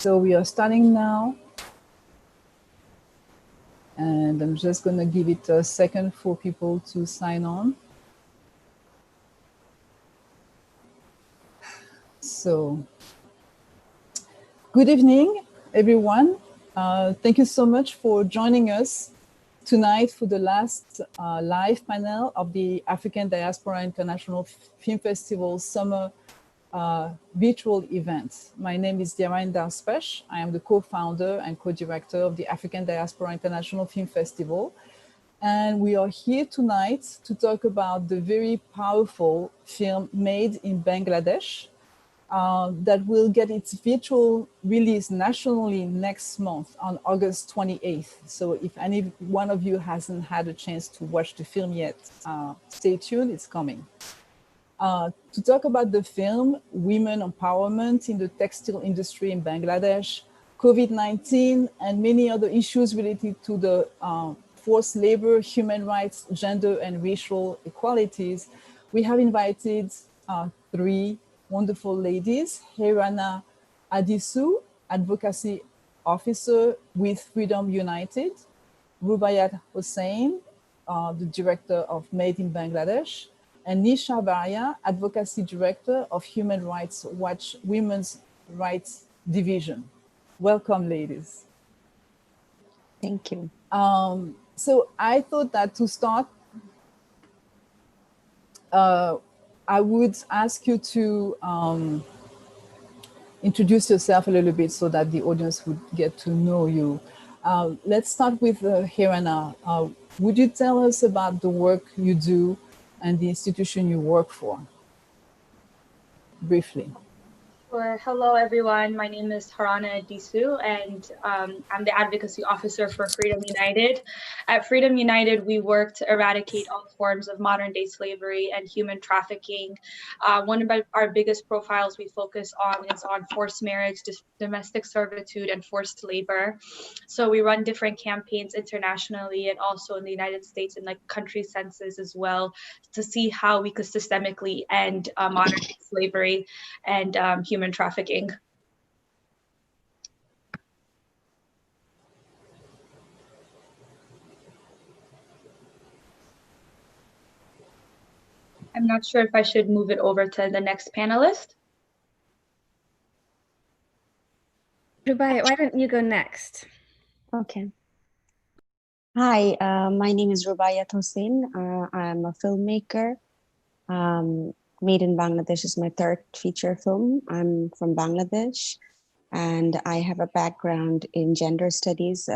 So we are starting now. And I'm just going to give it a second for people to sign on. So, good evening, everyone. Thank you so much for joining us tonight for the last live panel of the African Diaspora International Film Festival Summer virtual event. My name is Diarine Darspech. I am the co-founder and co-director of the African Diaspora International Film Festival. And we are here tonight to talk about the very powerful film made in Bangladesh that will get its virtual release nationally next month on August 28th. So if any one of you hasn't had a chance to watch the film yet, stay tuned, it's coming. To talk about the film, women empowerment in the textile industry in Bangladesh, COVID-19, and many other issues related to the forced labor, human rights, gender, and racial equalities, we have invited three wonderful ladies: Herana Adisu, Advocacy Officer with Freedom United; Rubayat Hossain, the Director of Made in Bangladesh; and Nisha Varia, Advocacy Director of Human Rights Watch Women's Rights Division. Welcome, ladies. Thank you. So I thought that to start, I would ask you to introduce yourself a little bit so that the audience would get to know you. Let's start with Herana. Would you tell us about the work you do and the institution you work for, briefly? Sure. Hello, everyone. My name is Harana Disu, and I'm the Advocacy Officer for Freedom United. At Freedom United, we work to eradicate all forms of modern-day slavery and human trafficking. One of our biggest profiles we focus on is on forced marriage, domestic servitude, and forced labor. So we run different campaigns internationally and also in the United States and like country census as well to see how we could systemically end modern-day slavery and human trafficking. I'm not sure if I should move it over to the next panelist. Rubai, why don't you go next? Okay. Hi, my name is Rubayat Hossain. I'm a filmmaker. Made in Bangladesh is my third feature film. I'm from Bangladesh, and I have a background in gender studies.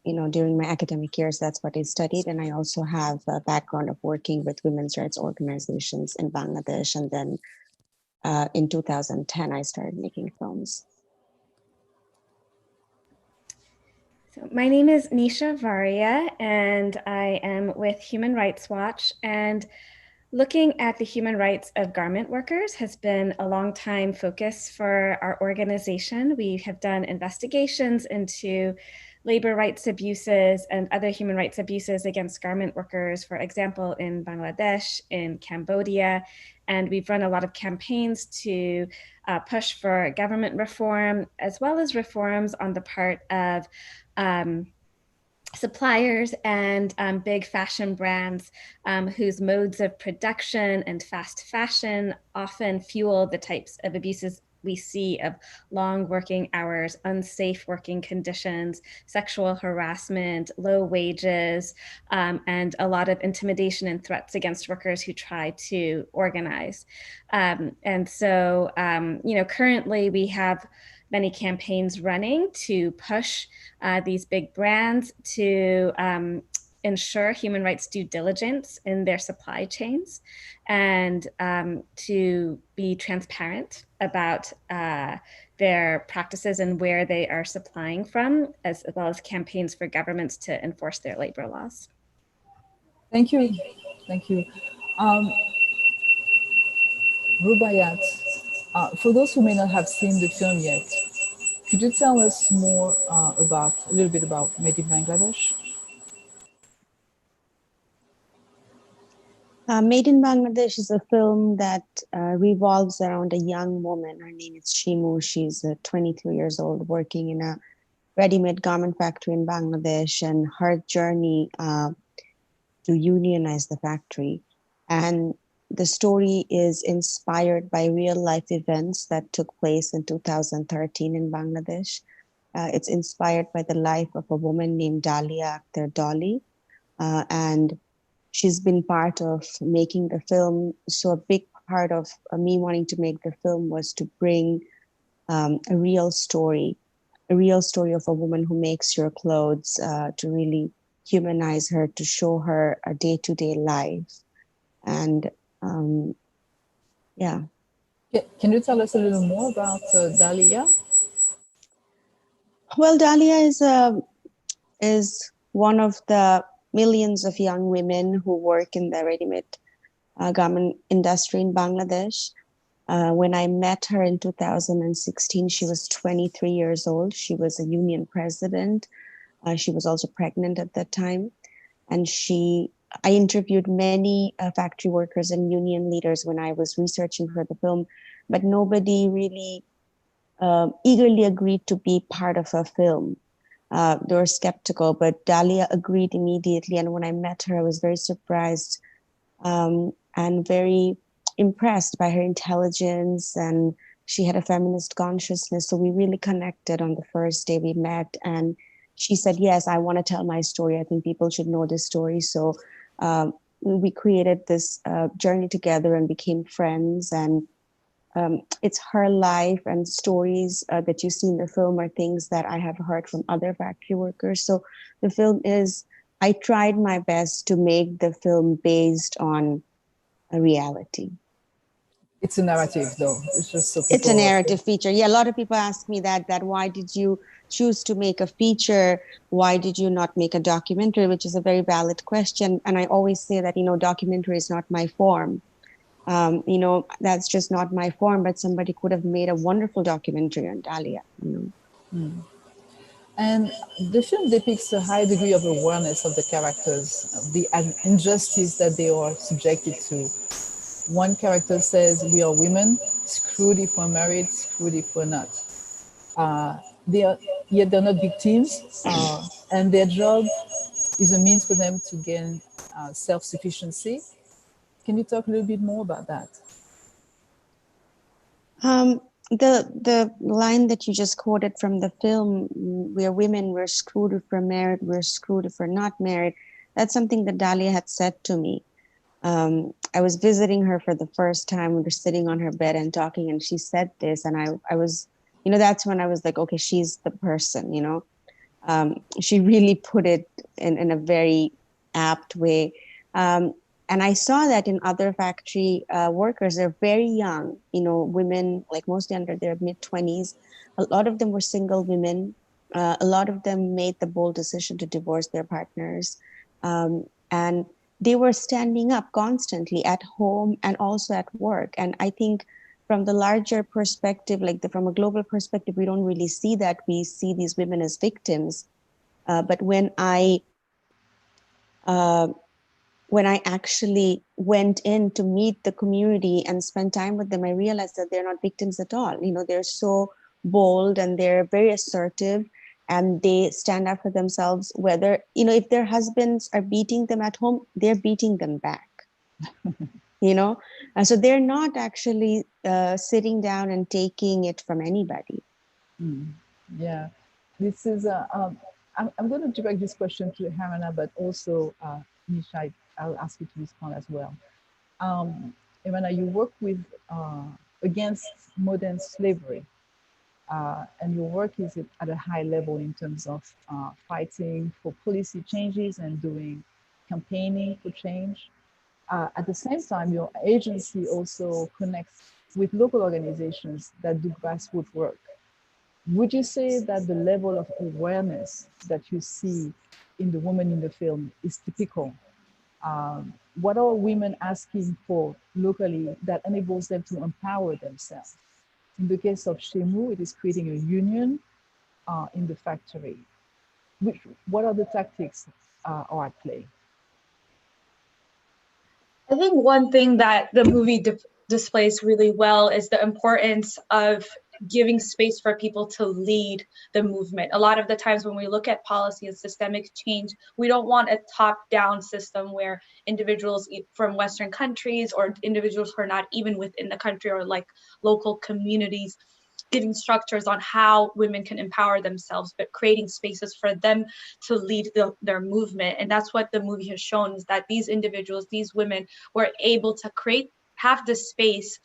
During my academic years, that's what I studied. And I also have a background of working with women's rights organizations in Bangladesh. And then in 2010, I started making films. So my name is Nisha Varia, and I am with Human Rights Watch. And looking at the human rights of garment workers has been a long time focus for our organization. We have done investigations into labor rights abuses and other human rights abuses against garment workers, for example, in Bangladesh, in Cambodia, and we've run a lot of campaigns to push for government reform, as well as reforms on the part of suppliers and big fashion brands whose modes of production and fast fashion often fuel the types of abuses we see of long working hours, unsafe working conditions, sexual harassment, low wages, and a lot of intimidation and threats against workers who try to organize. And so, currently we have many campaigns running to push these big brands to ensure human rights due diligence in their supply chains and to be transparent about their practices and where they are supplying from, as well as campaigns for governments to enforce their labor laws. Thank you. Thank you. Rubayat, for those who may not have seen the film yet, could you tell us more a little bit about Made in Bangladesh? Made in Bangladesh is a film that revolves around a young woman. Her name is Shimu. She's 22 years old, working in a ready-made garment factory in Bangladesh, and her journey to unionize the factory. And the story is inspired by real-life events that took place in 2013 in Bangladesh. It's inspired by the life of a woman named Dalia Akhtar Dolly, and she's been part of making the film. So a big part of me wanting to make the film was to bring a real story of a woman who makes your clothes, to really humanize her, to show her a day-to-day life. And yeah. Can you tell us a little more about Dalia? Well, Dalia is one of the millions of young women who work in the ready-made garment industry in Bangladesh. When I met her in 2016, she was 23 years old. She was a union president. She was also pregnant at that time. And I interviewed many factory workers and union leaders when I was researching for the film, but nobody really eagerly agreed to be part of a film. They were skeptical, but Dalia agreed immediately. And when I met her, I was very surprised and very impressed by her intelligence, and she had a feminist consciousness. So we really connected on the first day we met, and she said, yes, I want to tell my story. I think people should know this story. So we created this journey together and became friends. And it's her life and stories that you see in the film are things that I have heard from other factory workers. So the film is, I tried my best to make the film based on a reality. It's a narrative, though. It's just so It's a narrative feature. Yeah, a lot of people ask me that why did you choose to make a feature? Why did you not make a documentary? Which is a very valid question. And I always say that, documentary is not my form. That's just not my form, but somebody could have made a wonderful documentary on Dalia. And the film depicts a high degree of awareness of the characters, of the injustice that they are subjected to. One character says, we are women, screwed if we're married, screwed if we're not. Yet they're not victims, and their job is a means for them to gain self-sufficiency. Can you talk a little bit more about that? The line that you just quoted from the film, we're women, we're screwed if we're married, we're screwed if we're not married, that's something that Dalia had said to me. I was visiting her for the first time. We were sitting on her bed and talking, and she said this, and I was, that's when I was like, okay, she's the person, she really put it in a very apt way. And I saw that in other factory workers, they're very young, women, like mostly under their mid-20s. A lot of them were single women. A lot of them made the bold decision to divorce their partners. And they were standing up constantly at home and also at work. And I think from the larger perspective, from a global perspective, we don't really see that. We see these women as victims. But when I actually went in to meet the community and spend time with them, I realized that they're not victims at all. They're so bold and they're very assertive, and they stand up for themselves, whether, if their husbands are beating them at home, they're beating them back. And so they're not actually sitting down and taking it from anybody. Yeah, this is I'm going to direct this question to Harana, but also Nisha, I'll ask you to respond as well. Irana, you work with against modern slavery, and your work is at a high level in terms of fighting for policy changes and doing campaigning for change. At the same time, your agency also connects with local organizations that do grassroots work. Would you say that the level of awareness that you see in the woman in the film is typical? What are women asking for locally that enables them to empower themselves? In the case of Shemu, it is creating a union in the factory. What are the tactics are at play? I think one thing that the movie displays really well is the importance of giving space for people to lead the movement. A lot of the times when we look at policy and systemic change, we don't want a top-down system where individuals from Western countries or individuals who are not even within the country or like local communities giving structures on how women can empower themselves, but creating spaces for them to lead their movement. And that's what the movie has shown, is that these individuals, these women, were able to have this space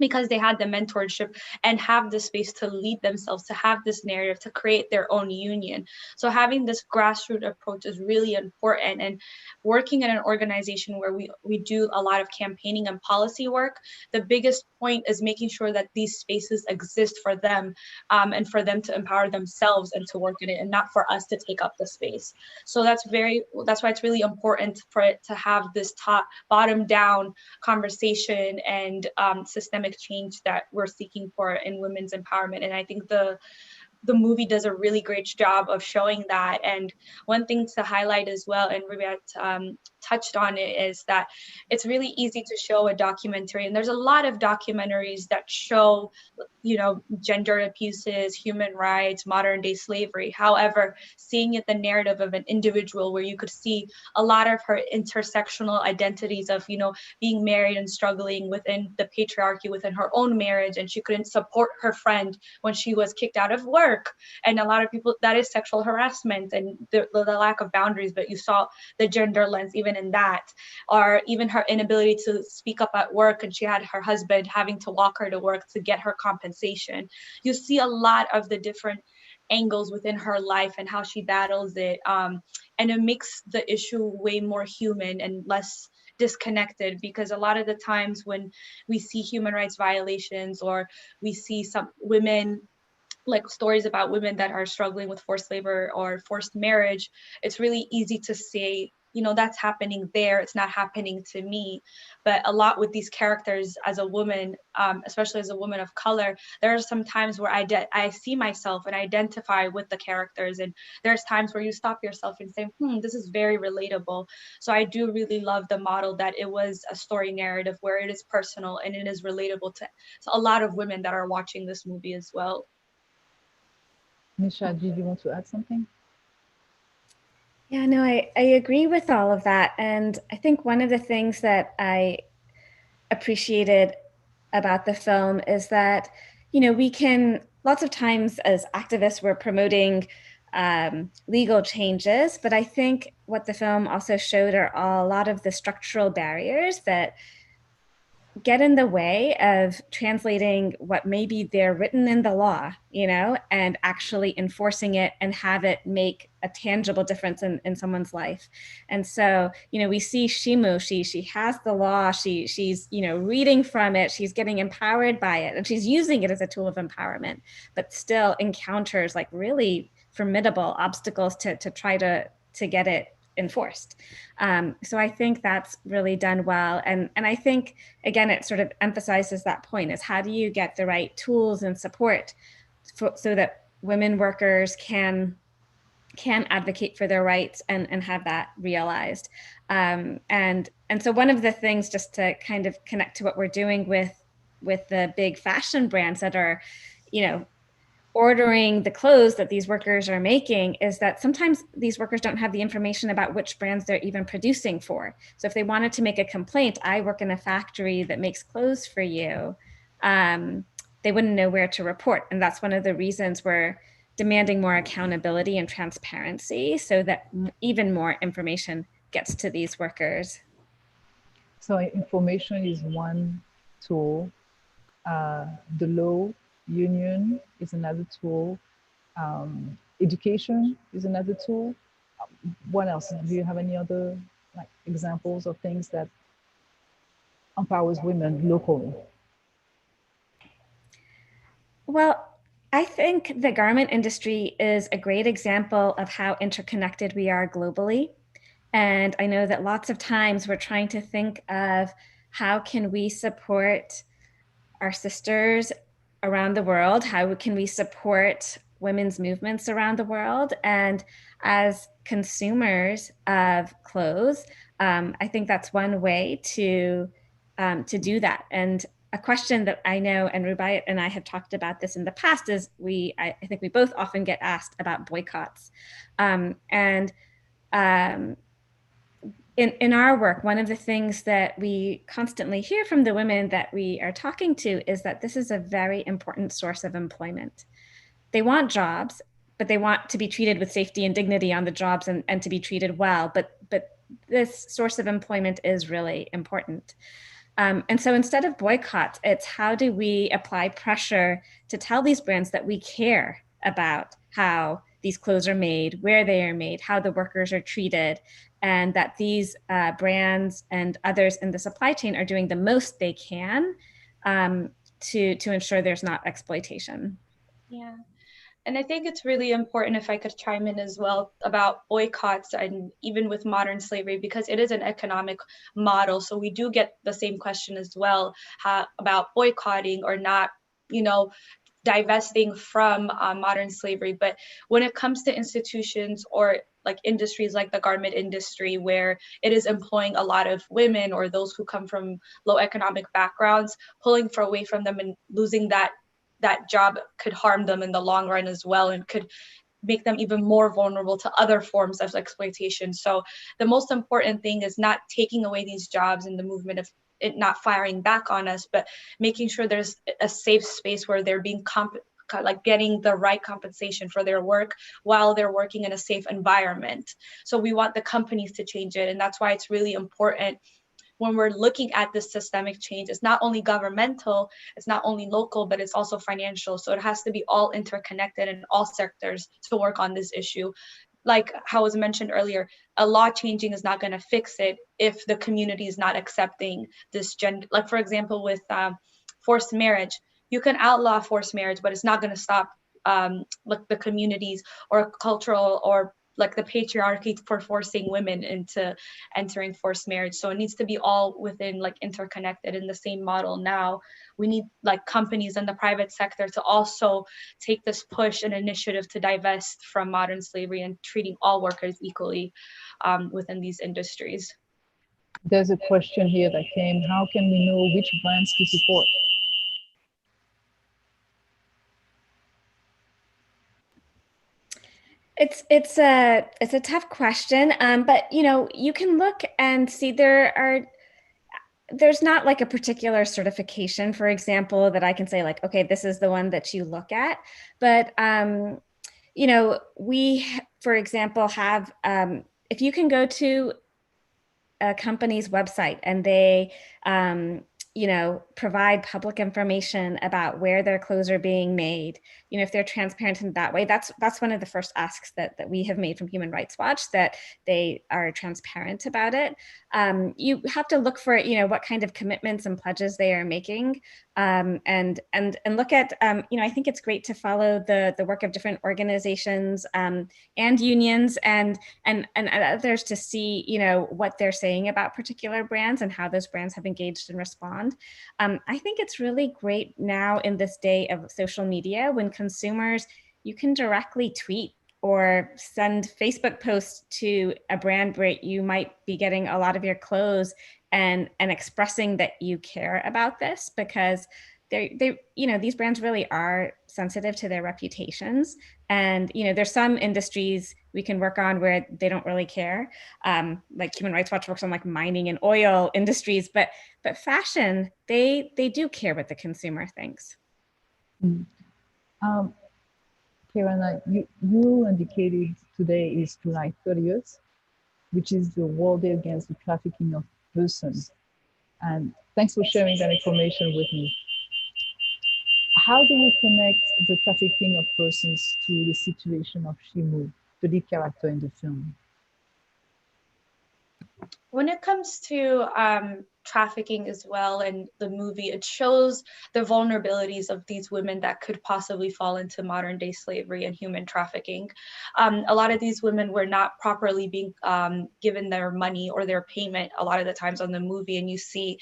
because they had the mentorship and have the space to lead themselves, to have this narrative, to create their own union. So having this grassroots approach is really important. And working in an organization where we do a lot of campaigning and policy work, the biggest point is making sure that these spaces exist for them, and for them to empower themselves and to work in it, and not for us to take up the space. So that's why it's really important for it to have this bottom down conversation and systemic change that we're seeking for in women's empowerment. And I think the movie does a really great job of showing that. And one thing to highlight as well, and Rubaiyat touched on it, is that it's really easy to show a documentary, and there's a lot of documentaries that show, you know, gender abuses, human rights, modern day slavery. However, seeing it the narrative of an individual where you could see a lot of her intersectional identities of, you know, being married and struggling within the patriarchy within her own marriage, and she couldn't support her friend when she was kicked out of work. And a lot of people, that is sexual harassment and the lack of boundaries, but you saw the gender lens even in that. Or even her inability to speak up at work, and she had her husband having to walk her to work to get her compensation. You see a lot of the different angles within her life and how she battles it, and it makes the issue way more human and less disconnected, because a lot of the times when we see human rights violations, or we see some women, like stories about women that are struggling with forced labor or forced marriage, it's really easy to say, you know, that's happening there, it's not happening to me. But a lot with these characters as a woman, especially as a woman of color, there are some times where I see myself and identify with the characters, and there's times where you stop yourself and say, this is very relatable. So I do really love the model that it was a story narrative where it is personal and it is relatable to a lot of women that are watching this movie as well. Nisha, did you want to add something? Yeah, no, I agree with all of that. And I think one of the things that I appreciated about the film is that, you know, we can, lots of times as activists, we're promoting legal changes, but I think what the film also showed are a lot of the structural barriers that get in the way of translating what maybe they're written in the law, you know, and actually enforcing it and have it make a tangible difference in someone's life. And so, you know, we see Shimu, she has the law, she's, you know, reading from it, she's getting empowered by it, and she's using it as a tool of empowerment, but still encounters like really formidable obstacles to try to get it enforced. So I think that's really done well. And I think, again, it sort of emphasizes that point, is how do you get the right tools and support so that women workers can advocate for their rights and have that realized. And so one of the things, just to kind of connect to what we're doing with the big fashion brands that are, you know, ordering the clothes that these workers are making, is that sometimes these workers don't have the information about which brands they're even producing for. So if they wanted to make a complaint, I work in a factory that makes clothes for you, they wouldn't know where to report. And that's one of the reasons we're demanding more accountability and transparency, so that even more information gets to these workers. So information is one tool. The law union is another tool. Education is another tool. What else? Do you have any other like examples of things that empowers women locally? Well, I think the garment industry is a great example of how interconnected we are globally. And I know that lots of times we're trying to think of how can we support our sisters around the world? How can we support women's movements around the world? And as consumers of clothes, I think that's one way to do that. And a question that I know, and Rubaiyat and I have talked about this in the past, is I think we both often get asked about boycotts. In our work, one of the things that we constantly hear from the women that we are talking to is that this is a very important source of employment. They want jobs, but they want to be treated with safety and dignity on the jobs, and to be treated well. But this source of employment is really important. And so instead of boycotts, it's how do we apply pressure to tell these brands that we care about how these clothes are made, where they are made, how the workers are treated, and that these brands and others in the supply chain are doing the most they can to ensure there's not exploitation. Yeah. And I think it's really important, if I could chime in as well, about boycotts and even with modern slavery, because it is an economic model. So we do get the same question as well, about boycotting or not, divesting from modern slavery. But when it comes to institutions or like industries like the garment industry, where it is employing a lot of women or those who come from low economic backgrounds, pulling away from them and losing that job could harm them in the long run as well, and could make them even more vulnerable to other forms of exploitation. So the most important thing is not taking away these jobs in the movement of it not firing back on us, but making sure there's a safe space where they're being getting the right compensation for their work while they're working in a safe environment. So we want the companies to change it. And that's why it's really important when we're looking at this systemic change. It's not only governmental, it's not only local, but it's also financial. So it has to be all interconnected in all sectors to work on this issue. Like how was mentioned earlier, a law changing is not going to fix it if the community is not accepting this gender. Like for example, with forced marriage, you can outlaw forced marriage, but it's not going to stop like the communities or cultural or like the patriarchy for forcing women into entering forced marriage. So it needs to be all within like interconnected in the same model. Now we need like companies in the private sector to also take this push and initiative to divest from modern slavery and treating all workers equally within these industries. There's a question here that came, how can we know which brands to support? It's a tough question, but you can look and see there's not like a particular certification, for example, that I can say like, okay, this is the one that you look at. But we, for example, have if you can go to a company's website and they provide public information about where their clothes are being made, if they're transparent in that way, that's one of the first asks that we have made from Human Rights Watch, that they are transparent about it. You have to look for, what kind of commitments and pledges they are making, and look at, I think it's great to follow the work of different organizations and unions and others to see, what they're saying about particular brands and how those brands have engaged and respond. I think it's really great now in this day of social media, when consumers, you can directly tweet or send Facebook posts to a brand where you might be getting a lot of your clothes and expressing that you care about this, because these brands really are sensitive to their reputations. And, there's some industries we can work on where they don't really care. Like Human Rights Watch works on like mining and oil industries, but fashion, they do care what the consumer thinks. Kirana, you indicated today is July 30th, which is the World Day Against the Trafficking of Persons. And thanks for sharing that information with me. How do you connect the trafficking of persons to the situation of Shimu, the lead character in the film? When it comes to trafficking as well in the movie, it shows the vulnerabilities of these women that could possibly fall into modern day slavery and human trafficking. A lot of these women were not properly being given their money or their payment a lot of the times on the movie. And you see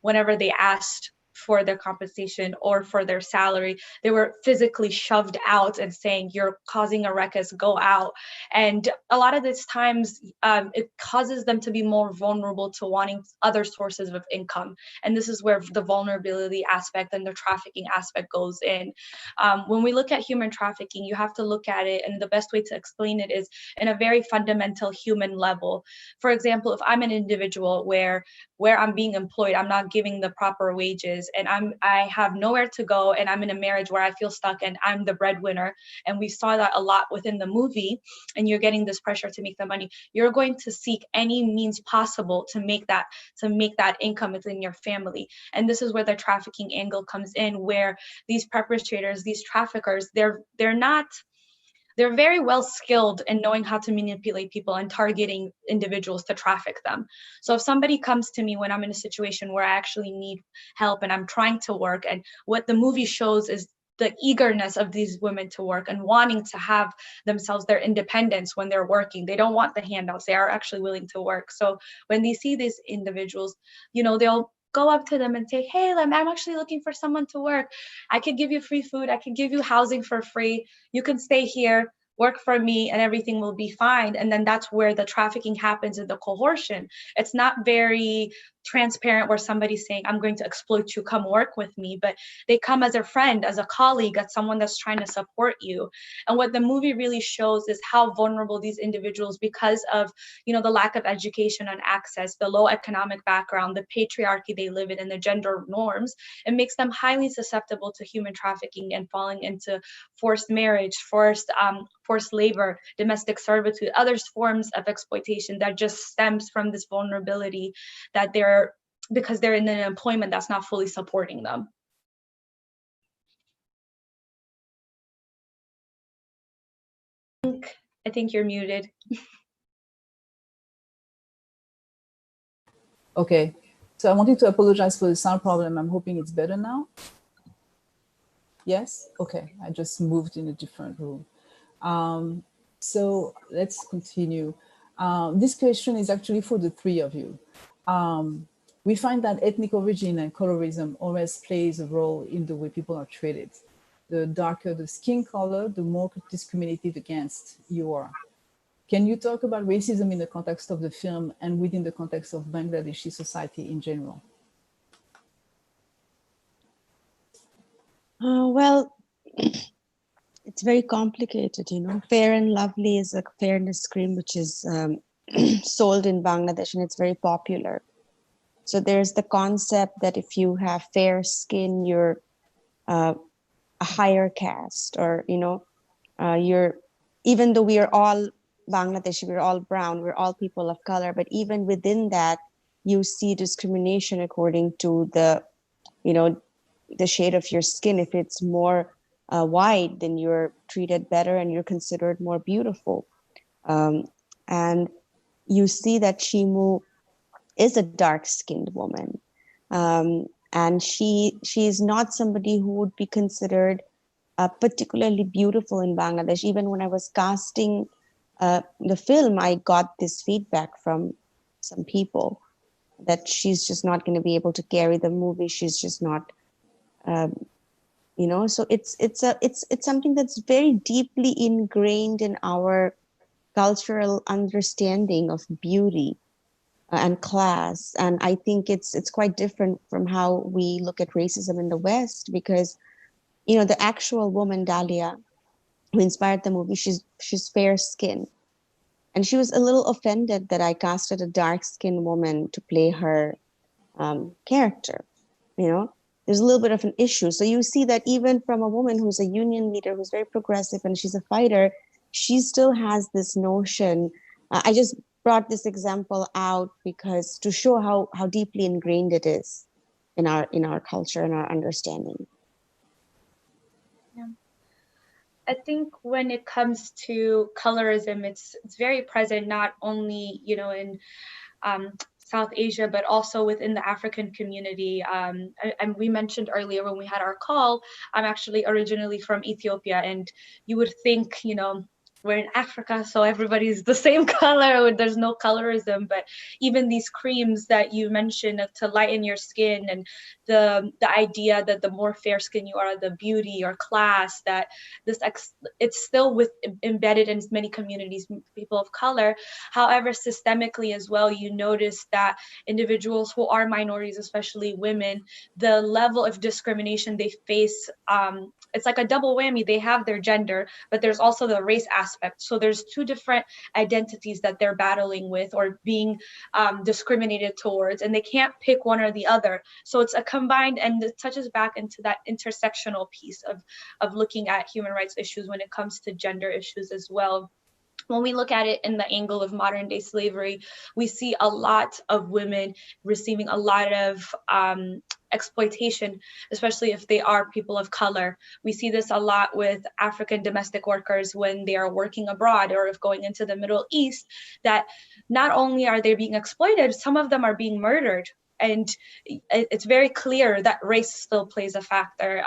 whenever they asked for their compensation or for their salary. They were physically shoved out and saying, you're causing a ruckus, go out. And a lot of these times, it causes them to be more vulnerable to wanting other sources of income. And this is where the vulnerability aspect and the trafficking aspect goes in. When we look at human trafficking, you have to look at it, and the best way to explain it is in a very fundamental human level. For example, if I'm an individual where I'm being employed, I'm not giving the proper wages, and I have nowhere to go, and I'm in a marriage where I feel stuck and I'm the breadwinner, and we saw that a lot within the movie, and you're getting this pressure to make the money, you're going to seek any means possible to make that income within your family. And this is where the trafficking angle comes in, where these perpetrators, these traffickers, they're very well skilled in knowing how to manipulate people and targeting individuals to traffic them. So if somebody comes to me when I'm in a situation where I actually need help and I'm trying to work, and what the movie shows is the eagerness of these women to work and wanting to have themselves their independence when they're working. They don't want the handouts. They are actually willing to work. So when they see these individuals, they'll go up to them and say, hey, I'm actually looking for someone to work. I could give you free food. I could give you housing for free. You can stay here, work for me, and everything will be fine. And then that's where the trafficking happens in the coercion. It's not very transparent where somebody's saying, I'm going to exploit you, come work with me, but they come as a friend, as a colleague, as someone that's trying to support you. And what the movie really shows is how vulnerable these individuals, because of the lack of education and access, the low economic background, the patriarchy they live in, and the gender norms, it makes them highly susceptible to human trafficking and falling into forced marriage, forced labor, domestic servitude, other forms of exploitation that just stems from this vulnerability that because they're in an employment that's not fully supporting them. I think you're muted. Okay, so I wanted to apologize for the sound problem. I'm hoping it's better now. Yes? Okay, I just moved in a different room. So let's continue. This question is actually for the three of you. We find that ethnic origin and colorism always plays a role in the way people are treated. The darker the skin color, the more discriminated against you are. Can you talk about racism in the context of the film and within the context of Bangladeshi society in general? Well, it's very complicated, Fair and Lovely is a fairness cream which is sold in Bangladesh, and it's very popular. So there's the concept that if you have fair skin, you're a higher caste, or you're, even though we are all Bangladeshi, we're all brown, we're all people of color, but even within that, you see discrimination according to the shade of your skin. If it's more white, then you're treated better and you're considered more beautiful. And you see that Shimu is a dark-skinned woman. And she is not somebody who would be considered particularly beautiful in Bangladesh. Even when I was casting the film, I got this feedback from some people that she's just not going to be able to carry the movie. She's just not, so it's something that's very deeply ingrained in our cultural understanding of beauty and class. And I think it's quite different from how we look at racism in the West, because the actual woman, Dahlia, who inspired the movie, she's fair skinned, and she was a little offended that I casted a dark skinned woman to play her character. There's a little bit of an issue. So you see that even from a woman who's a union leader, who's very progressive, and she's a fighter, she still has this notion. I just brought this example out because to show how deeply ingrained it is in our culture and our understanding. Yeah. I think when it comes to colorism, it's very present, not only in South Asia, but also within the African community. And we mentioned earlier when we had our call, I'm actually originally from Ethiopia, and you would think, we're in Africa, so everybody's the same color. There's no colorism, but even these creams that you mentioned to lighten your skin, and the idea that the more fair skin you are, the beauty or class, that it's still embedded in many communities, people of color. However, systemically as well, you notice that individuals who are minorities, especially women, the level of discrimination they face, it's like a double whammy. They have their gender, but there's also the race aspect. So there's two different identities that they're battling with or being discriminated towards, and they can't pick one or the other. So it's a combined, and it touches back into that intersectional piece of looking at human rights issues when it comes to gender issues as well. When we look at it in the angle of modern day slavery, we see a lot of women receiving a lot of exploitation, especially if they are people of color. We see this a lot with African domestic workers when they are working abroad, or if going into the Middle East, that not only are they being exploited, some of them are being murdered. And it's very clear that race still plays a factor.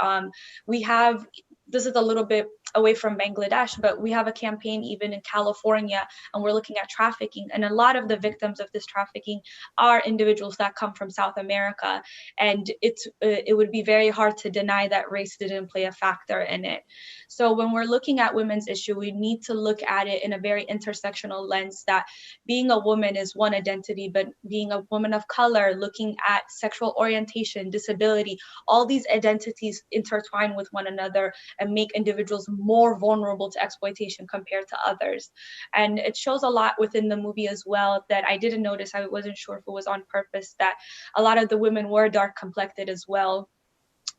We have, this is a little bit away from Bangladesh, but we have a campaign even in California, and we're looking at trafficking. And a lot of the victims of this trafficking are individuals that come from South America. And it would be very hard to deny that race didn't play a factor in it. So when we're looking at women's issue, we need to look at it in a very intersectional lens, that being a woman is one identity, but being a woman of color, looking at sexual orientation, disability, all these identities intertwine with one another and make individuals more vulnerable to exploitation compared to others. And it shows a lot within the movie as well that I didn't notice. I wasn't sure if it was on purpose, that a lot of the women were dark complected as well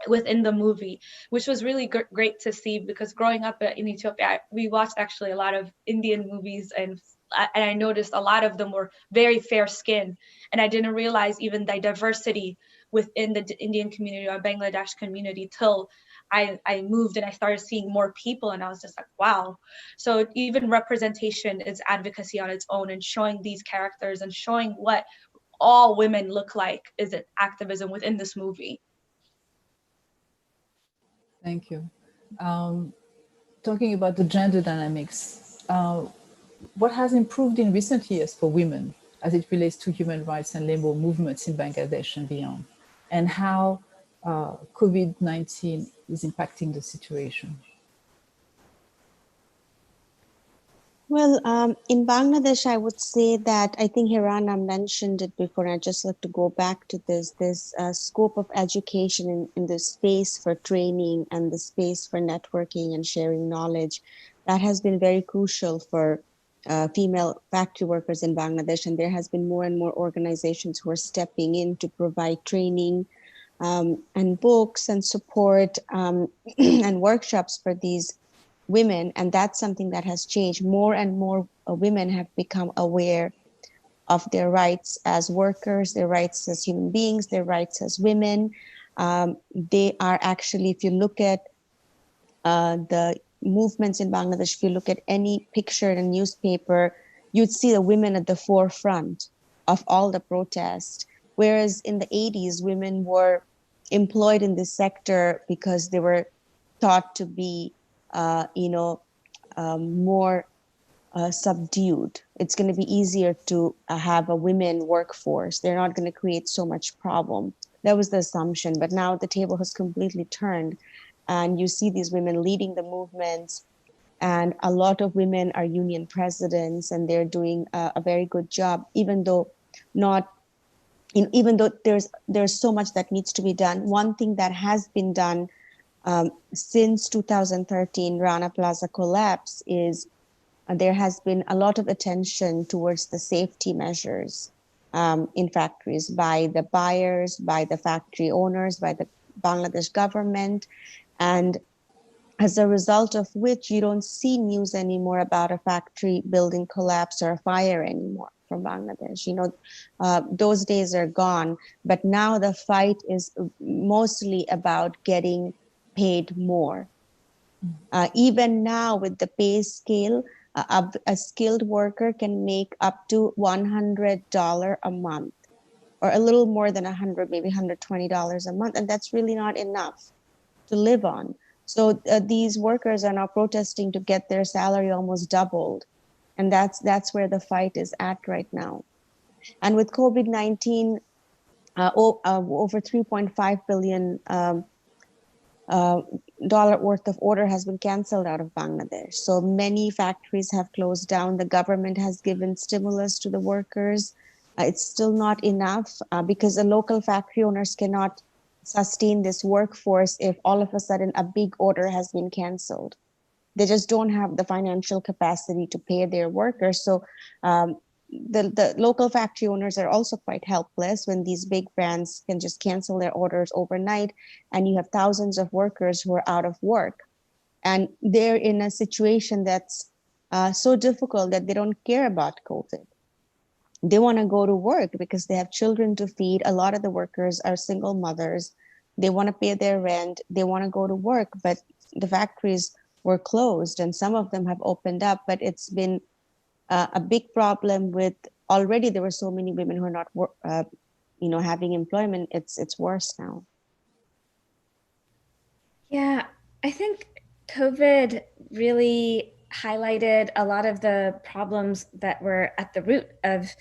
within the movie, which was really great to see, because growing up in Ethiopia, we watched actually a lot of Indian movies, and I noticed a lot of them were very fair skinned, and I didn't realize even the diversity within the Indian community or Bangladesh community till I moved and I started seeing more people, and I was just like, wow. So even representation is advocacy on its own, and showing these characters and showing what all women look like is an activism within this movie. Thank you. Talking about the gender dynamics, what has improved in recent years for women as it relates to human rights and labor movements in Bangladesh and beyond, and how COVID-19 is impacting the situation? Well, in Bangladesh, I would say that I think Hirana mentioned it before, and I'd just like to go back to this scope of education in the space for training and the space for networking and sharing knowledge. That has been very crucial for female factory workers in Bangladesh, and there has been more and more organizations who are stepping in to provide training and books and support and workshops for these women. And that's something that has changed. More and more women have become aware of their rights as workers, their rights as human beings, their rights as women. They are actually, if you look at the movements in Bangladesh, if you look at any picture in a newspaper, you'd see the women at the forefront of all the protests. Whereas in the 80s, women were employed in this sector because they were thought to be more subdued. It's going to be easier to have a women workforce. They're not going to create so much problem. That was the assumption. But now the table has completely turned, and you see these women leading the movements, and a lot of women are union presidents, and they're doing a very good job, even though there's so much that needs to be done. One thing that has been done since 2013 Rana Plaza collapse is there has been a lot of attention towards the safety measures in factories by the buyers, by the factory owners, by the Bangladesh government. And as a result of which, you don't see news anymore about a factory building collapse or a fire anymore from Bangladesh. Those days are gone. But now the fight is mostly about getting paid more. Even now with the pay scale, a skilled worker can make up to $100 a month, or a little more than $100, maybe $120 a month. And that's really not enough to live on. So these workers are now protesting to get their salary almost doubled. And that's where the fight is at right now. And with COVID-19, over 3.5 billion dollar worth of order has been canceled out of Bangladesh. So many factories have closed down. The government has given stimulus to the workers. It's still not enough because the local factory owners cannot sustain this workforce if all of a sudden a big order has been canceled. They just don't have the financial capacity to pay their workers. So the local factory owners are also quite helpless when these big brands can just cancel their orders overnight, and you have thousands of workers who are out of work. And they're in a situation that's so difficult that they don't care about COVID. They want to go to work because they have children to feed. A lot of the workers are single mothers. They want to pay their rent. They want to go to work, but the factories were closed and some of them have opened up, but it's been a big problem with already there were so many women who are not having employment. It's worse now. Yeah, I think COVID really highlighted a lot of the problems that were at the root of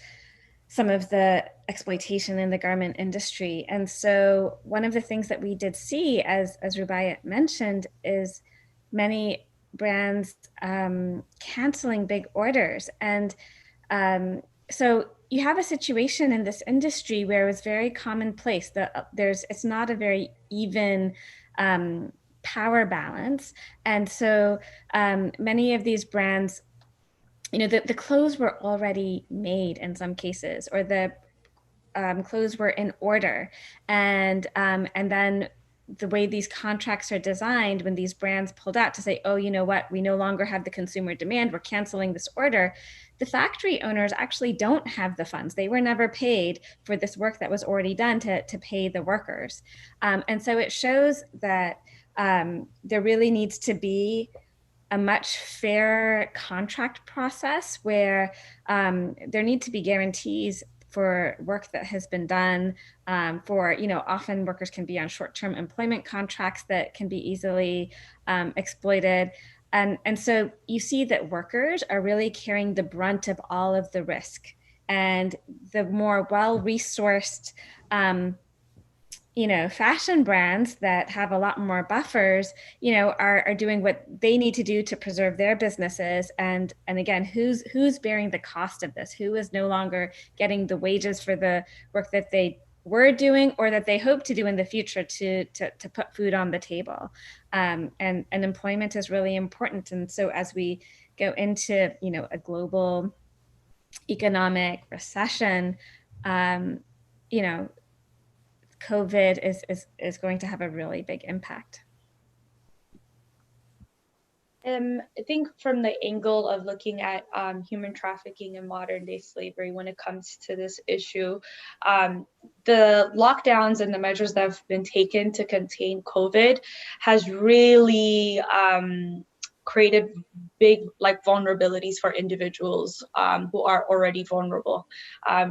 some of the exploitation in the garment industry. And so one of the things that we did see, as Rubaiyat mentioned, is many brands canceling big orders. And so you have a situation in this industry where it's very commonplace that it's not a very even power balance. And so many of these brands, the clothes were already made in some cases, or the clothes were in order. And then the way these contracts are designed, when these brands pulled out to say, oh, you know what, we no longer have the consumer demand, we're canceling this order, the factory owners actually don't have the funds. They were never paid for this work that was already done to pay the workers. And so it shows that there really needs to be a much fairer contract process where there need to be guarantees for work that has been done. Often workers can be on short-term employment contracts that can be easily exploited. And so you see that workers are really carrying the brunt of all of the risk. And the more well-resourced fashion brands that have a lot more buffers, are doing what they need to do to preserve their businesses. And again, who's bearing the cost of this? Who is no longer getting the wages for the work that they were doing or that they hope to do in the future to put food on the table? And employment is really important. And so as we go into, a global economic recession, COVID is going to have a really big impact. I think from the angle of looking at human trafficking and modern day slavery when it comes to this issue, the lockdowns and the measures that have been taken to contain COVID has really created big vulnerabilities for individuals who are already vulnerable.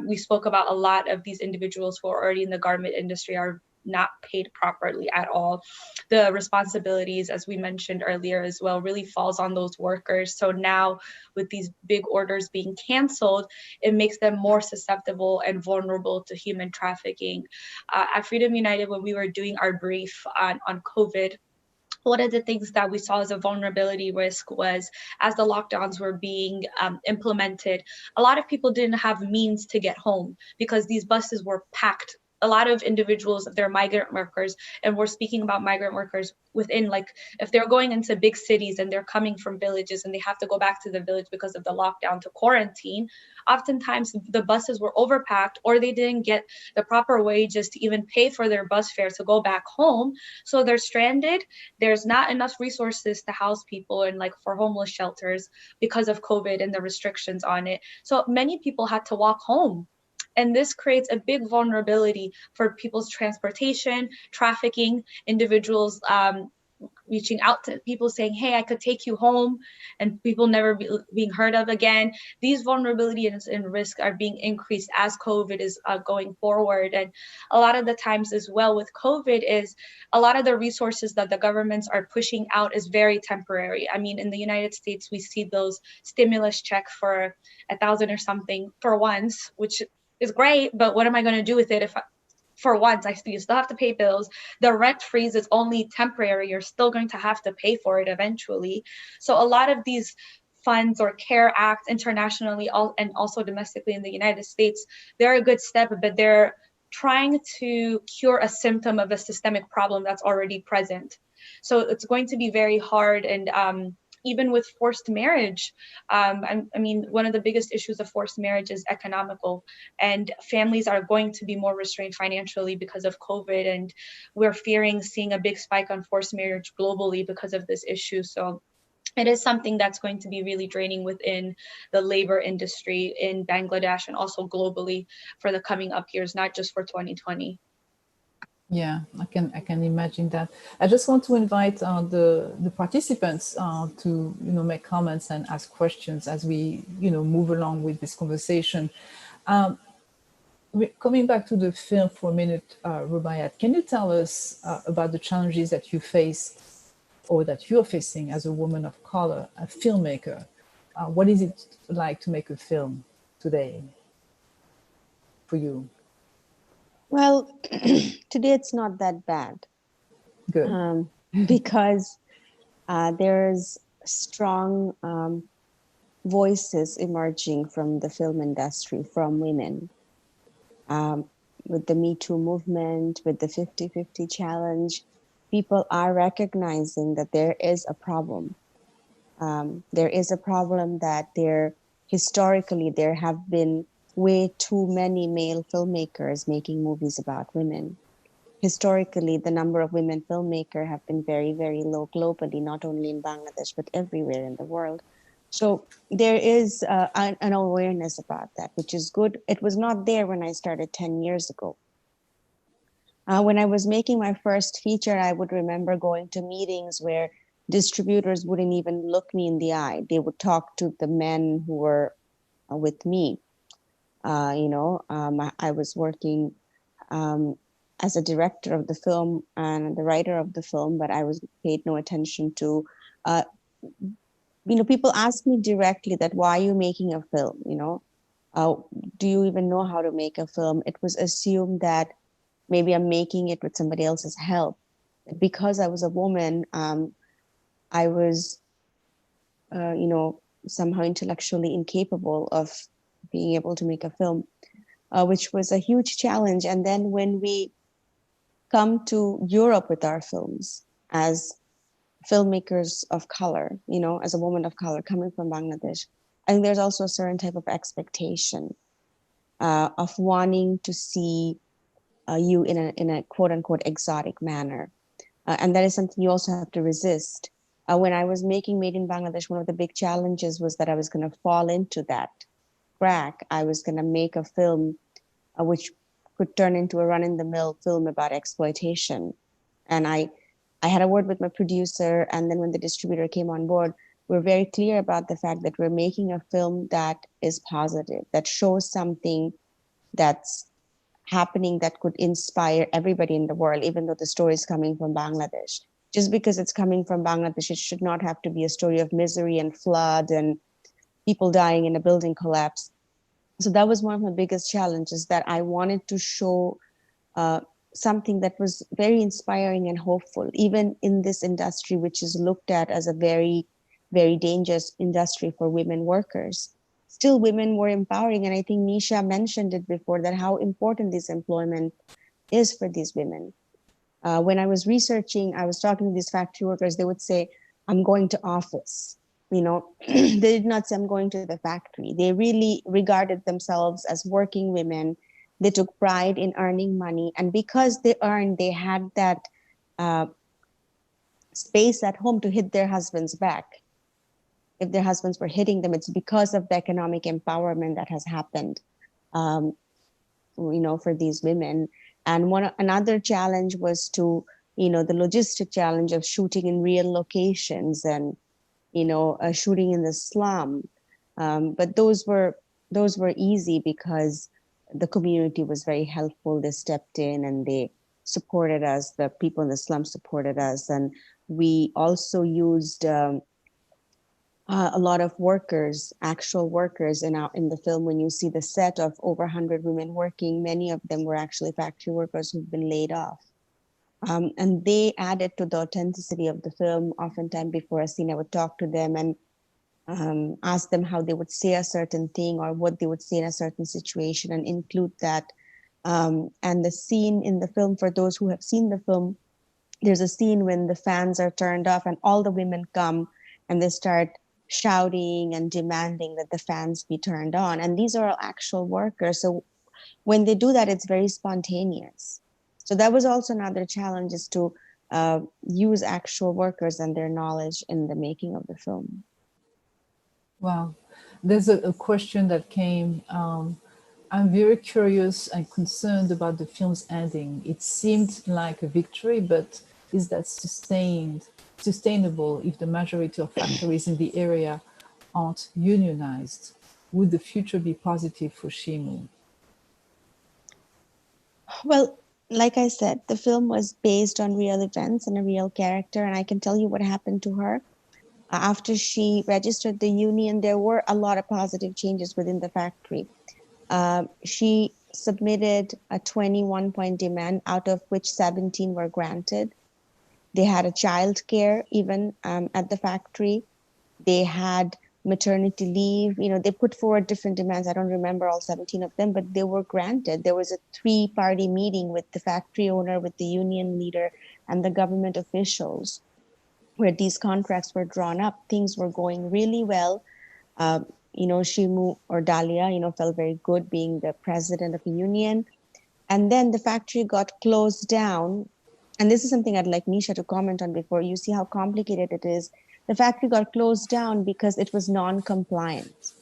We spoke about a lot of these individuals who are already in the garment industry are not paid properly at all. The responsibilities, as we mentioned earlier as well, really falls on those workers. So now with these big orders being canceled, it makes them more susceptible and vulnerable to human trafficking. At Freedom United, when we were doing our brief on COVID, one of the things that we saw as a vulnerability risk was as the lockdowns were being implemented, a lot of people didn't have means to get home because these buses were packed. A lot of individuals, they're migrant workers, and we're speaking about migrant workers within, if they're going into big cities and they're coming from villages and they have to go back to the village because of the lockdown to quarantine, oftentimes the buses were overpacked or they didn't get the proper wages to even pay for their bus fare to go back home. So they're stranded. There's not enough resources to house people and for homeless shelters because of COVID and the restrictions on it. So many people had to walk home. And this creates a big vulnerability for people's transportation, trafficking, individuals reaching out to people saying, hey, I could take you home, and people never being heard of again. These vulnerabilities and risk are being increased as COVID is going forward. And a lot of the times as well with COVID is a lot of the resources that the governments are pushing out is very temporary. I mean, in the United States, we see those stimulus check for 1,000 or something for once, which is great, but what am I going to do with it if for once you still have to pay bills? The rent freeze is only temporary. You're still going to have to pay for it eventually. So a lot of these funds or CARE Act internationally and also domestically in the United States, they're a good step, but they're trying to cure a symptom of a systemic problem that's already present. So it's going to be very hard. And even with forced marriage, I mean, one of the biggest issues of forced marriage is economical, and families are going to be more restrained financially because of COVID, and we're seeing a big spike on forced marriage globally because of this issue. So it is something that's going to be really draining within the labor industry in Bangladesh and also globally for the coming up years, not just for 2020. Yeah, I can imagine that. I just want to invite the participants to make comments and ask questions as we move along with this conversation. Coming back to the film for a minute, Rubaiyat, can you tell us about the challenges that you faced or that you're facing as a woman of color, a filmmaker? What is it like to make a film today for you? Well, today it's not that bad. Good. Because there's strong voices emerging from the film industry, from women. With the Me Too movement, with the 50-50 challenge, people are recognizing that there is a problem. There is a problem that historically there have been way too many male filmmakers making movies about women. Historically, the number of women filmmakers have been very, very low globally, not only in Bangladesh, but everywhere in the world. So there is an awareness about that, which is good. It was not there when I started 10 years ago. When I was making my first feature, I would remember going to meetings where distributors wouldn't even look me in the eye. They would talk to the men who were with me. I was working as a director of the film and the writer of the film, but I was paid no attention to. People ask me directly that, why are you making a film? Do you even know how to make a film? It was assumed that maybe I'm making it with somebody else's help. Because I was a woman, I was, somehow intellectually incapable of being able to make a film, which was a huge challenge. And then when we come to Europe with our films as filmmakers of color, as a woman of color coming from Bangladesh, I think there's also a certain type of expectation of wanting to see you in a quote unquote exotic manner. And that is something you also have to resist. When I was making Made in Bangladesh, one of the big challenges was that I was going to fall into that crack. I was going to make a film which could turn into a run-in-the-mill film about exploitation. And I had a word with my producer, and then when the distributor came on board, we're very clear about the fact that we're making a film that is positive, that shows something that's happening that could inspire everybody in the world, even though the story is coming from Bangladesh. Just because it's coming from Bangladesh, it should not have to be a story of misery and flood and people dying in a building collapse. So that was one of my biggest challenges, that I wanted to show something that was very inspiring and hopeful, even in this industry, which is looked at as a very, very dangerous industry for women workers. Still, women were empowering. And I think Nisha mentioned it before, that how important this employment is for these women. When I was researching, I was talking to these factory workers, they would say, I'm going to office. They did not say I'm going to the factory. They really regarded themselves as working women. They took pride in earning money. And because they earned, they had that space at home to hit their husbands back. If their husbands were hitting them, it's because of the economic empowerment that has happened, for these women. And another challenge was to you know, the logistic challenge of shooting in real locations and, you know, shooting in the slum. But those were easy because the community was very helpful. They stepped in and they supported us. The people in the slum supported us. And we also used a lot of workers, actual workers in the film. When you see the set of over 100 women working, many of them were actually factory workers who've been laid off. And they added to the authenticity of the film. Oftentimes before a scene, I would talk to them and ask them how they would say a certain thing or what they would say in a certain situation and include that. And the scene in the film, for those who have seen the film, there's a scene when the fans are turned off and all the women come and they start shouting and demanding that the fans be turned on. And these are all actual workers. So when they do that, it's very spontaneous. So that was also another challenge, is to use actual workers and their knowledge in the making of the film. Wow. There's a question that came. I'm very curious and concerned about the film's ending. It seemed like a victory, but is that sustainable if the majority of factories in the area aren't unionized? Would the future be positive for Shimu? Well, like I said, the film was based on real events and a real character, and I can tell you what happened to her. After she registered the union, there were a lot of positive changes within the factory. She submitted a 21-point demand, out of which 17 were granted. They had a child care even at the factory. They had maternity leave. You know, they put forward different demands. I don't remember all 17 of them, but they were granted. There was a 3-party meeting with the factory owner, with the union leader, and the government officials, where these contracts were drawn up. Things were going really well. You know, Shimu, or Dalia, you know, felt very good being the president of the union. And then the factory got closed down. And this is something I'd like Nisha to comment on before you see how complicated it is. The factory got closed down because it was non-compliant.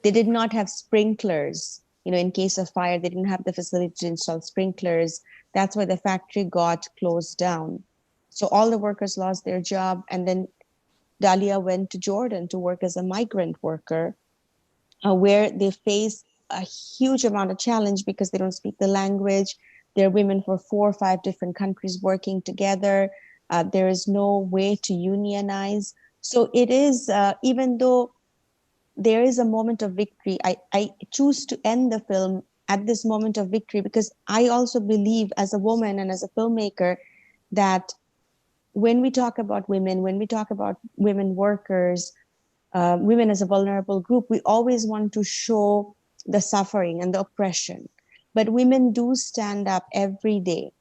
They did not have sprinklers. You know, in case of fire, they didn't have the facility to install sprinklers. That's why the factory got closed down. So all the workers lost their job. And then Dalia went to Jordan to work as a migrant worker, where they face a huge amount of challenge because they don't speak the language. They're women for 4 or 5 different countries working together. There is no way to unionize. So it is, even though there is a moment of victory, I choose to end the film at this moment of victory, because I also believe, as a woman and as a filmmaker, that when we talk about women, when we talk about women workers, women as a vulnerable group, we always want to show the suffering and the oppression. But women do stand up every day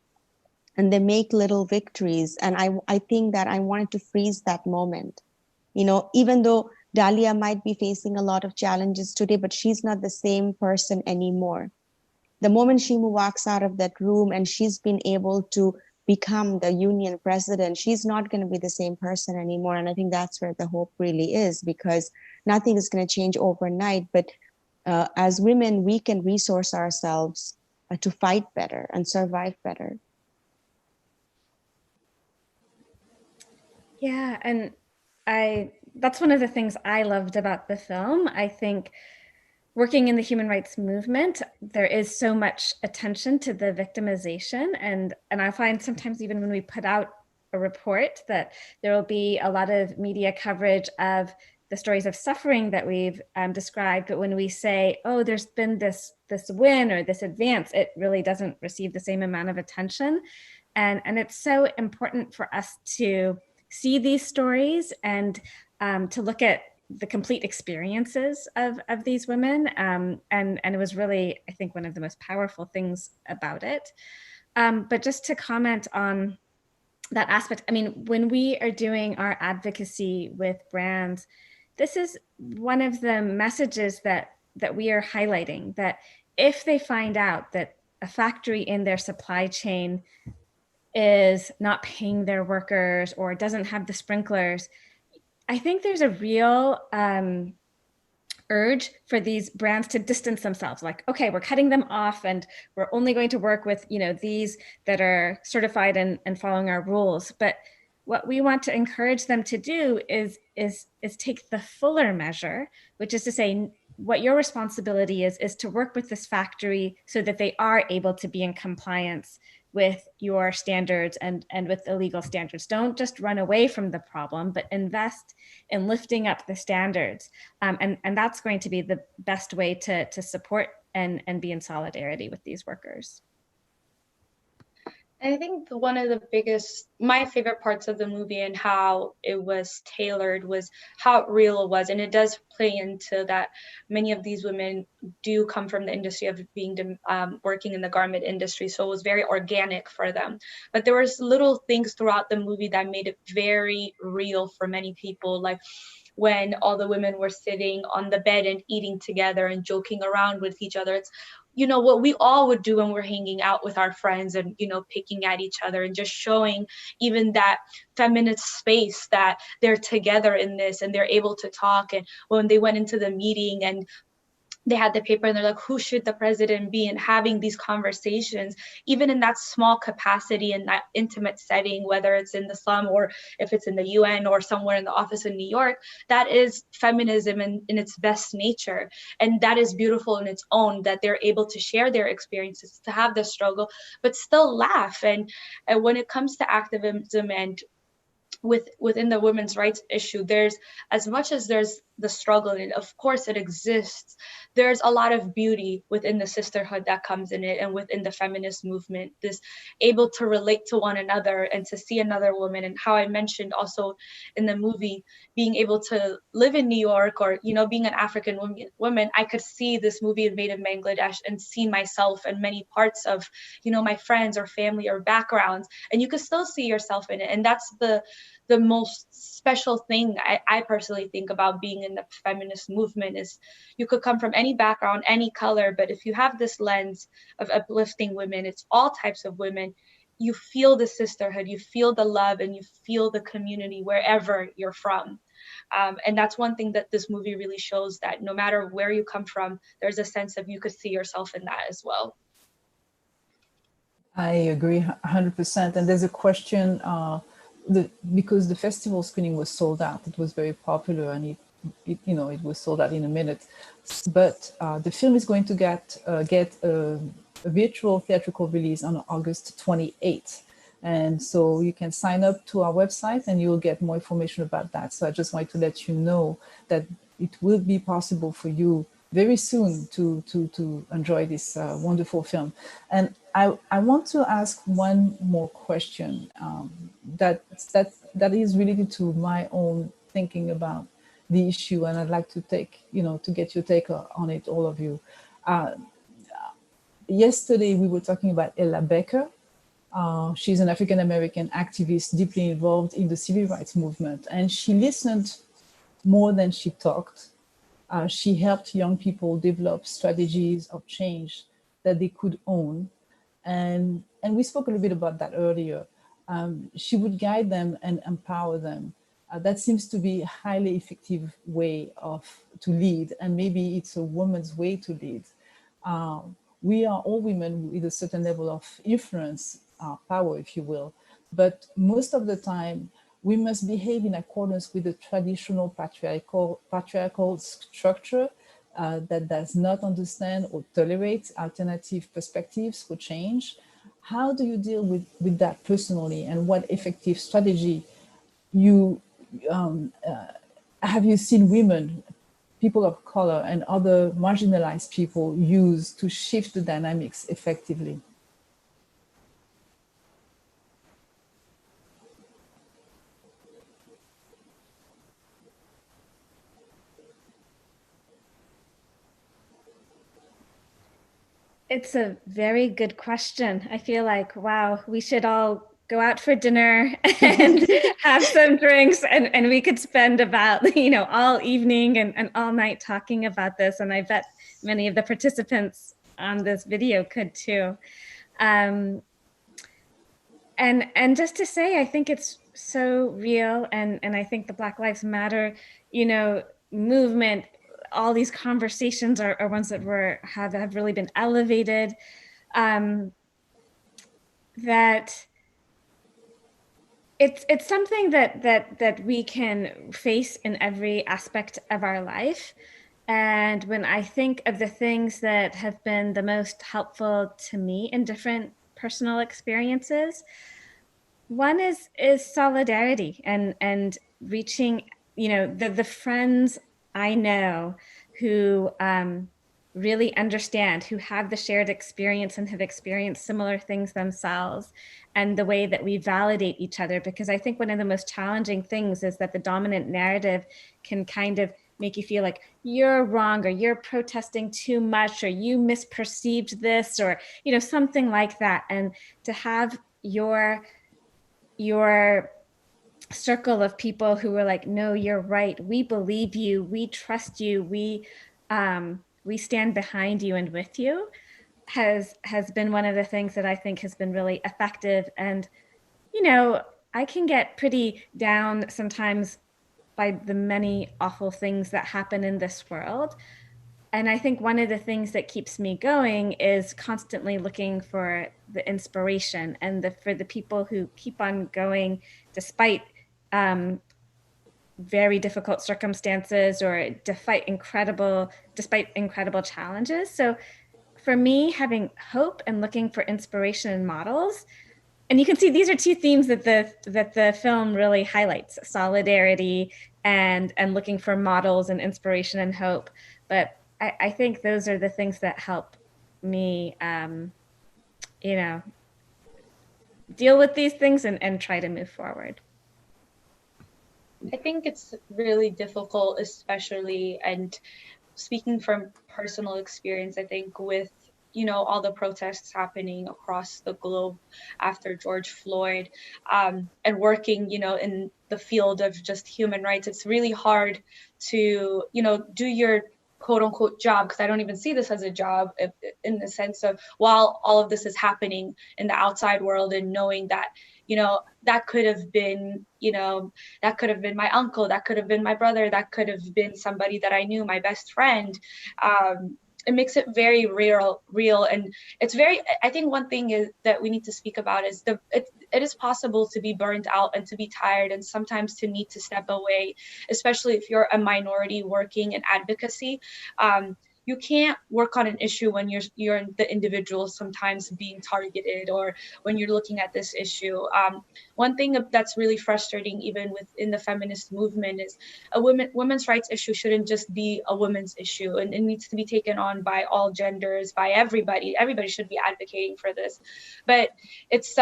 and they make little victories. And I think that I wanted to freeze that moment. You know, even though Dalia might be facing a lot of challenges today, but she's not the same person anymore. The moment Shimu walks out of that room and she's been able to become the union president, she's not going to be the same person anymore. And I think that's where the hope really is, because nothing is going to change overnight. But as women, we can resource ourselves to fight better and survive better. Yeah, and that's one of the things I loved about the film. I think working in the human rights movement, there is so much attention to the victimization. And I find sometimes even when we put out a report that there will be a lot of media coverage of the stories of suffering that we've described. But when we say, oh, there's been this win or this advance, it really doesn't receive the same amount of attention. And it's so important for us to see these stories and to look at the complete experiences of these women. And it was really, I think, one of the most powerful things about it. But just to comment on that aspect, I mean, when we are doing our advocacy with brands, this is one of the messages that we are highlighting, that if they find out that a factory in their supply chain is not paying their workers or doesn't have the sprinklers, I think there's a real urge for these brands to distance themselves, like, okay, we're cutting them off and we're only going to work with, you know, these that are certified and following our rules. But what we want to encourage them to do is take the fuller measure, which is to say, what your responsibility is to work with this factory so that they are able to be in compliance with your standards and with the legal standards. Don't just run away from the problem, but invest in lifting up the standards. And that's going to be the best way to support and be in solidarity with these workers. I think one of the biggest, my favorite parts of the movie and how it was tailored was how real it was. And it does play into that many of these women do come from the industry of being working in the garment industry. So it was very organic for them. But there was little things throughout the movie that made it very real for many people. Like when all the women were sitting on the bed and eating together and joking around with each other. It's, you know, what we all would do when we're hanging out with our friends and, you know, picking at each other and just showing even that feminist space that they're together in this and they're able to talk. And when they went into the meeting and they had the paper and they're like, who should the president be? And having these conversations, even in that small capacity, in that intimate setting, whether it's in the slum or if it's in the UN or somewhere in the office in New York, that is feminism in its best nature. And that is beautiful in its own, that they're able to share their experiences, to have the struggle, but still laugh. And when it comes to activism and within the women's rights issue, there's, as much as there's the struggle, and of course it exists, there's a lot of beauty within the sisterhood that comes in it and within the feminist movement, this able to relate to one another and to see another woman. And how I mentioned also in the movie, being able to live in New York or, you know, being an African woman, I could see this movie made in Bangladesh and see myself and many parts of, you know, my friends or family or backgrounds, and you could still see yourself in it. And that's the most special thing I personally think about being in the feminist movement, is you could come from any background, any color, but if you have this lens of uplifting women, it's all types of women, you feel the sisterhood, you feel the love, and you feel the community wherever you're from. And that's one thing that this movie really shows, that no matter where you come from, there's a sense of you could see yourself in that as well. I agree 100%. And there's a question, because the festival screening was sold out, it was very popular, and it you know, it was sold out in a minute. But the film is going to get a virtual theatrical release on August 28th. And so you can sign up to our website and you'll get more information about that. So I just wanted to let you know that it will be possible for you very soon to enjoy this wonderful film. And I want to ask one more question that is related to my own thinking about the issue, and I'd like to get your take on it, all of you. Yesterday we were talking about Ella Baker. She's an African-American activist deeply involved in the civil rights movement, and she listened more than she talked. She helped young people develop strategies of change that they could own. And we spoke a little bit about that earlier. She would guide them and empower them. That seems to be a highly effective way to lead, and maybe it's a woman's way to lead. We are all women with a certain level of influence, power, if you will, but most of the time, we must behave in accordance with the traditional patriarchal structure that does not understand or tolerate alternative perspectives for change. How do you deal with that personally, and what effective strategy have you seen women, people of color, and other marginalized people use to shift the dynamics effectively? It's a very good question. I feel like, wow, we should all go out for dinner and have some drinks, and we could spend about, all evening and all night talking about this. And I bet many of the participants on this video could too. And just to say, I think it's so real. And I think the Black Lives Matter, movement, all these conversations are ones that have really been elevated. That it's something that we can face in every aspect of our life. And when I think of the things that have been the most helpful to me in different personal experiences, one is solidarity and reaching, the friends I know who really understand, who have the shared experience and have experienced similar things themselves, and the way that we validate each other. Because I think one of the most challenging things is that the dominant narrative can kind of make you feel like you're wrong, or you're protesting too much, or you misperceived this, or something like that. And to have your circle of people who were like, no, you're right, we believe you, we trust you, we stand behind you and with you, has been one of the things that I think has been really effective. And I can get pretty down sometimes by the many awful things that happen in this world. And I think one of the things that keeps me going is constantly looking for the inspiration, and for the people who keep on going despite very difficult circumstances, or despite incredible challenges. So for me, having hope and looking for inspiration and models, and you can see these are two themes that the film really highlights: solidarity and looking for models and inspiration and hope. But I think those are the things that help me, deal with these things and try to move forward. I think it's really difficult, especially, and speaking from personal experience, I think with all the protests happening across the globe after George Floyd, and working in the field of just human rights, it's really hard to do your quote unquote job, because I don't even see this as a job, in the sense of, while all of this is happening in the outside world, and knowing that that could have been that could have been my uncle, that could have been my brother, that could have been somebody that I knew, my best friend. It makes it very real, and it's very, I think one thing is that we need to speak about is it is possible to be burned out and to be tired, and sometimes to need to step away, especially if you're a minority working in advocacy. You can't work on an issue when you're the individual sometimes being targeted, or when you're looking at this issue. One thing that's really frustrating, even within the feminist movement, is a women's rights issue shouldn't just be a women's issue, and it needs to be taken on by all genders, by everybody. Everybody should be advocating for this. But it's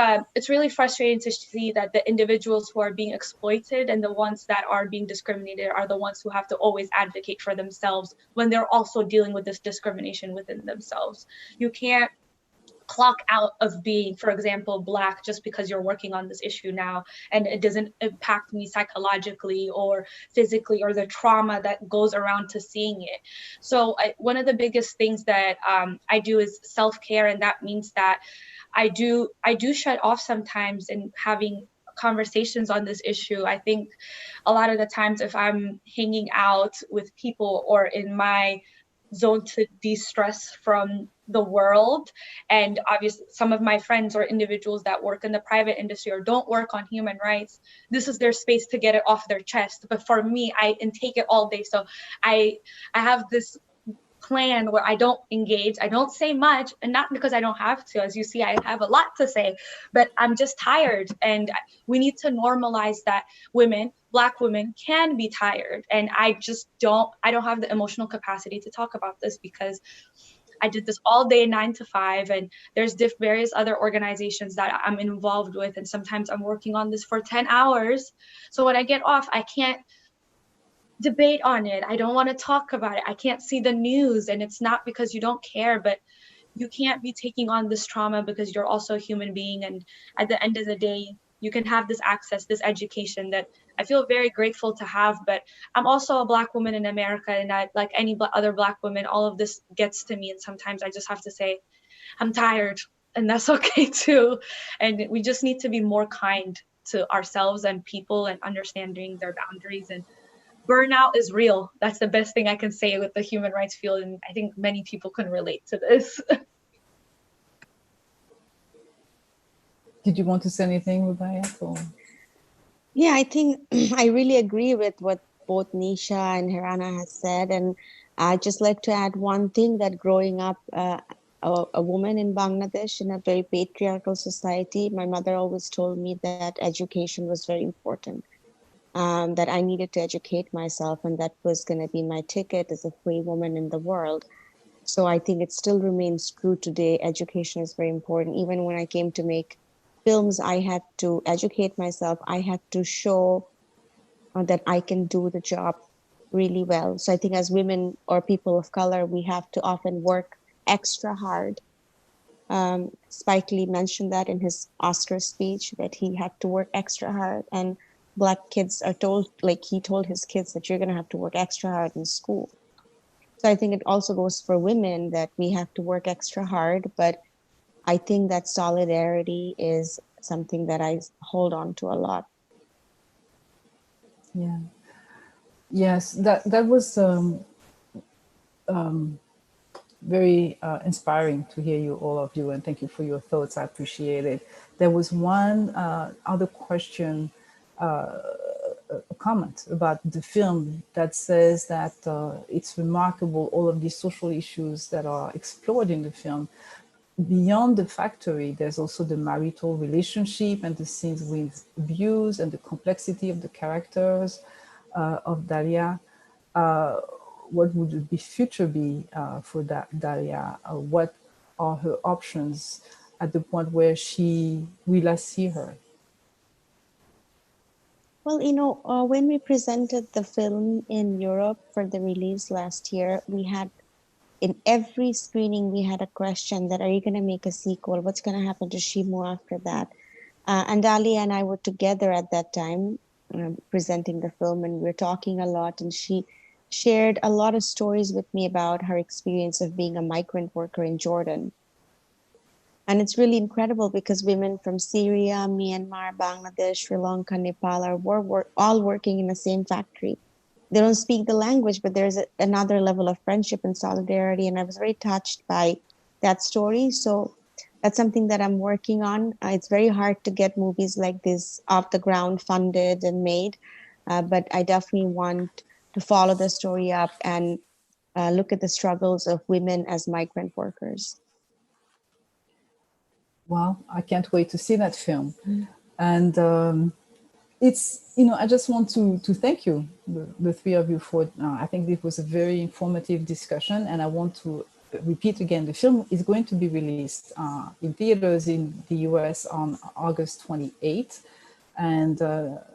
really frustrating to see that the individuals who are being exploited and the ones that are being discriminated are the ones who have to always advocate for themselves, when they're also dealing with this discrimination within themselves. You can't clock out of being, for example, Black, just because you're working on this issue now, and it doesn't impact me psychologically or physically, or the trauma that goes around to seeing it. So one of the biggest things that I do is self-care, and that means that I do shut off sometimes in having conversations on this issue. I think a lot of the times, if I'm hanging out with people or in my zone to de-stress from the world, and obviously some of my friends or individuals that work in the private industry or don't work on human rights, this is their space to get it off their chest. But for me, I intake it all day, so I have this plan where I don't engage, I don't say much, and not because I don't have to. As you see, I have a lot to say, but I'm just tired, and we need to normalize that Black women can be tired, and I don't have the emotional capacity to talk about this, because I did this all day, 9 to 5, and there's various other organizations that I'm involved with, and sometimes I'm working on this for 10 hours. So when I get off, I can't debate on it. I don't want to talk about it. I can't see the news, and it's not because you don't care, but you can't be taking on this trauma because you're also a human being. And at the end of the day, you can have this access, this education that I feel very grateful to have. But I'm also a Black woman in America, and like any other Black woman, all of this gets to me. And sometimes I just have to say, I'm tired, and that's okay too. And we just need to be more kind to ourselves and people, and understanding their boundaries, and burnout is real. That's the best thing I can say with the human rights field, and I think many people can relate to this. Did you want to say anything, Rubaiyat? Or? Yeah, I think I really agree with what both Nisha and Hirana has said. And I'd just like to add one thing, that growing up a woman in Bangladesh in a very patriarchal society, my mother always told me that education was very important, that I needed to educate myself, and that was going to be my ticket as a free woman in the world. So I think it still remains true today. Education is very important. Even when I came to make films, I had to educate myself. I had to show that I can do the job really well. So I think as women or people of color, we have to often work extra hard. Spike Lee mentioned that in his Oscar speech, that he had to work extra hard. And Black kids are told, like he told his kids, that you're going to have to work extra hard in school. So I think it also goes for women, that we have to work extra hard. But I think that solidarity is something that I hold on to a lot. Yeah. Yes, that was very inspiring to hear you, all of you, and thank you for your thoughts. I appreciate it. There was one other question, a comment about the film that says that it's remarkable, all of these social issues that are explored in the film. Beyond the factory, there's also the marital relationship and the scenes with abuse and the complexity of the characters of Dalia. What would the future be for Dalia? What are her options at the point where will I see her? Well, when we presented the film in Europe for the release last year, we had, in every screening, we had a question that, are you going to make a sequel? What's going to happen to Shimu after that? And Dalia and I were together at that time presenting the film, and we were talking a lot, and she shared a lot of stories with me about her experience of being a migrant worker in Jordan. And it's really incredible because women from Syria, Myanmar, Bangladesh, Sri Lanka, Nepal are all working in the same factory. They don't speak the language, but there's another level of friendship and solidarity. And I was very touched by that story. So that's something that I'm working on. It's very hard to get movies like this off the ground, funded and made. But I definitely want to follow the story up and look at the struggles of women as migrant workers. Well, I can't wait to see that film. And it's, I just want to thank you, the three of you, for, I think this was a very informative discussion. And I want to repeat again, the film is going to be released in theaters in the US on August 28th. And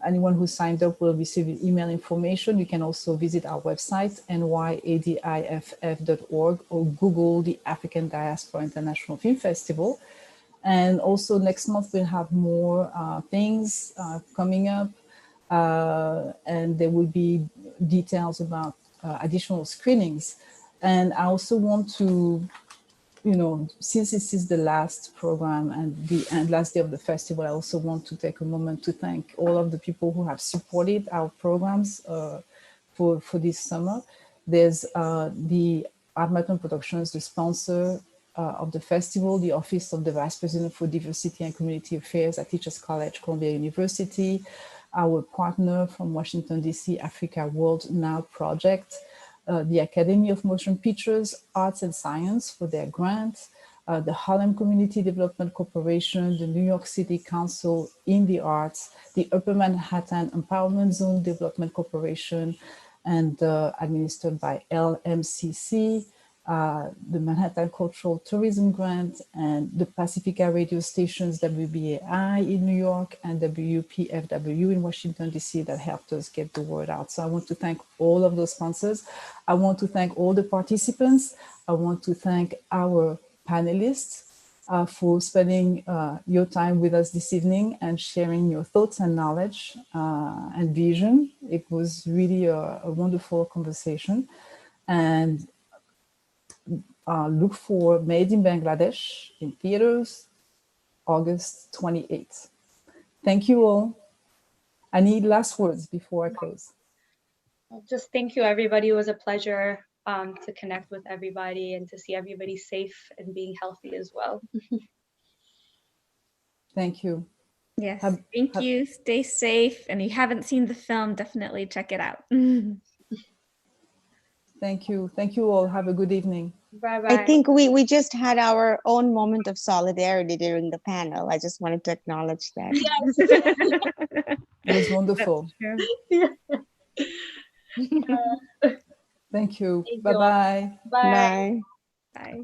anyone who signed up will receive email information. You can also visit our website, nyadiff.org, or Google the African Diaspora International Film Festival. And also next month, we'll have more things coming up. And there will be details about additional screenings. And I also want to, since this is the last program and the last day of the festival, I also want to take a moment to thank all of the people who have supported our programs for this summer. There's the Armaton Productions, the sponsor of the festival, the Office of the Vice President for Diversity and Community Affairs at Teachers College, Columbia University, our partner from Washington, D.C., Africa World Now Project, the Academy of Motion Pictures, Arts and Science for their grants, the Harlem Community Development Corporation, the New York City Council in the Arts, the Upper Manhattan Empowerment Zone Development Corporation, and administered by LMCC, the Manhattan Cultural Tourism Grant, and the Pacifica radio stations WBAI in New York and WPFW in Washington, D.C. that helped us get the word out. So I want to thank all of those sponsors. I want to thank all the participants. I want to thank our panelists for spending your time with us this evening and sharing your thoughts and knowledge and vision. It was really a wonderful conversation. And look for Made in Bangladesh in theaters, August 28th. Thank you all. I need last words before I close. Just thank you, everybody. It was a pleasure to connect with everybody and to see everybody safe and being healthy as well. Thank you. Yes, thank you. Stay safe. And if you haven't seen the film, definitely check it out. Thank you. Thank you all. Have a good evening. Bye-bye. I think we just had our own moment of solidarity during the panel. I just wanted to acknowledge that. Yes. It was wonderful. Yeah. Thank you. Thank you all. Bye-bye. Bye. Bye. Bye.